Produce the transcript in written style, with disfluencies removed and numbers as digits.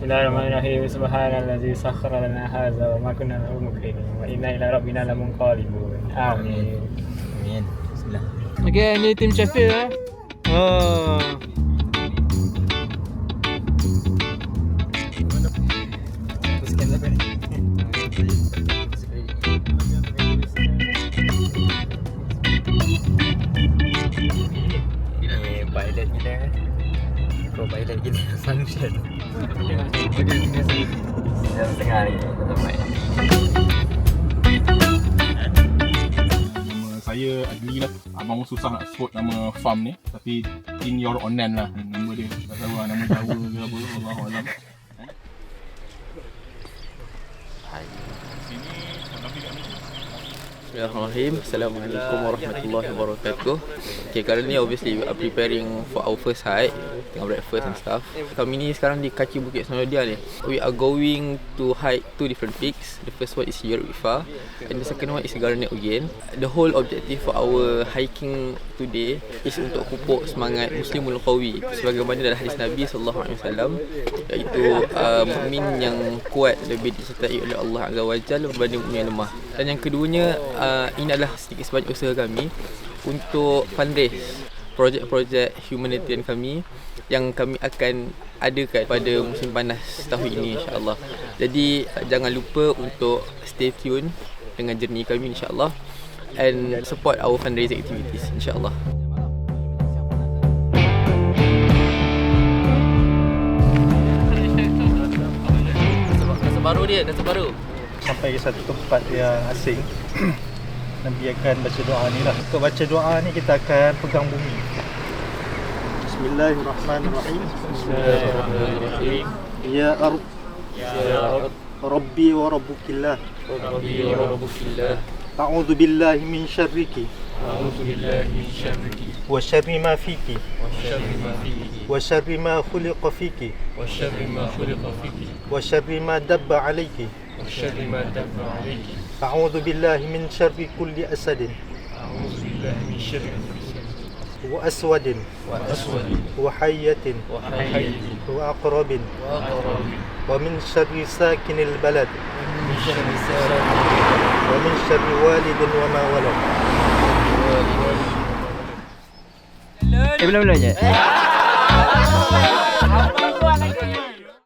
Bismillahirrahmanirrahim. Subhanallazi sakhkhara lana hadza wa ma kunna lahu muqrinin wa inna ila rabbina lamunqalibun. Amin. Amin. Bismillah. Okay, ini tim Sheffield eh. Oh. Scan siapa ni? Ni pilot kita kan. Co-pilot kita function. Jam setengah ni sampai. Saya Adli lah. Abang susah nak sebut nama farm ni, tapi in your onan lah nama dia. Tak tahu lah nama Jawa ke apa, Allahualam. Bismillahirrahmanirrahim. Assalamualaikum warahmatullahi wabarakatuh. Okay, currently obviously we are preparing for our first hike, tengah breakfast and stuff. Kami ni sekarang di kaki Bukit Senoodia ni. We are going to hike 2 different peaks. The first one is Yeruk Rifa and the second one is Garnet Ugen. The whole objective for our hiking today is untuk pupuk semangat Muslimul Qawi, sebagaimana dalam hadis Nabi sallallahu alaihi wasallam, iaitu mukmin yang kuat lebih disertai oleh Allah Azza wa Jalla berbanding mukmin yang lemah. Dan yang keduanya, ini adalah sedikit sebanyak usaha kami untuk fundraise projek-projek humanitarian kami yang kami akan adakan pada musim panas tahun ini, insya-Allah. Jadi jangan lupa untuk stay tune dengan journey kami, insya-Allah, and support our fundraising activities, insya-Allah. Dasar baru. Sampai ke satu tempat yang asing. Nabi akan baca doa ni lah. Untuk baca doa ni kita akan pegang bumi. Bismillahirrahmanirrahim. Bismillahirrahmanirrahim. Ya Rabb, Rabbi wa Rabbukillah. Rabbi wa rabbukillah. A'udzu billahi min syarriki A'udzu billahi min syarriki wa syarri ma fiki wa syarri ma fihi wa syarri ma khuliqa fiki wa syarri ma khuliqa fihi wa syarri ma dabba alayki. wa syarri ma dabba alayki. A'udzu billahi min syarri kulli asadin A'udzu billahi min syarri wa aswadin wa aswadi wa hayyatin wa hayyin wa aqrabin wa aqrabin wa min syarri sakinil balad min syarri sarin wa min syarri walidin wa ma walad. Belum je.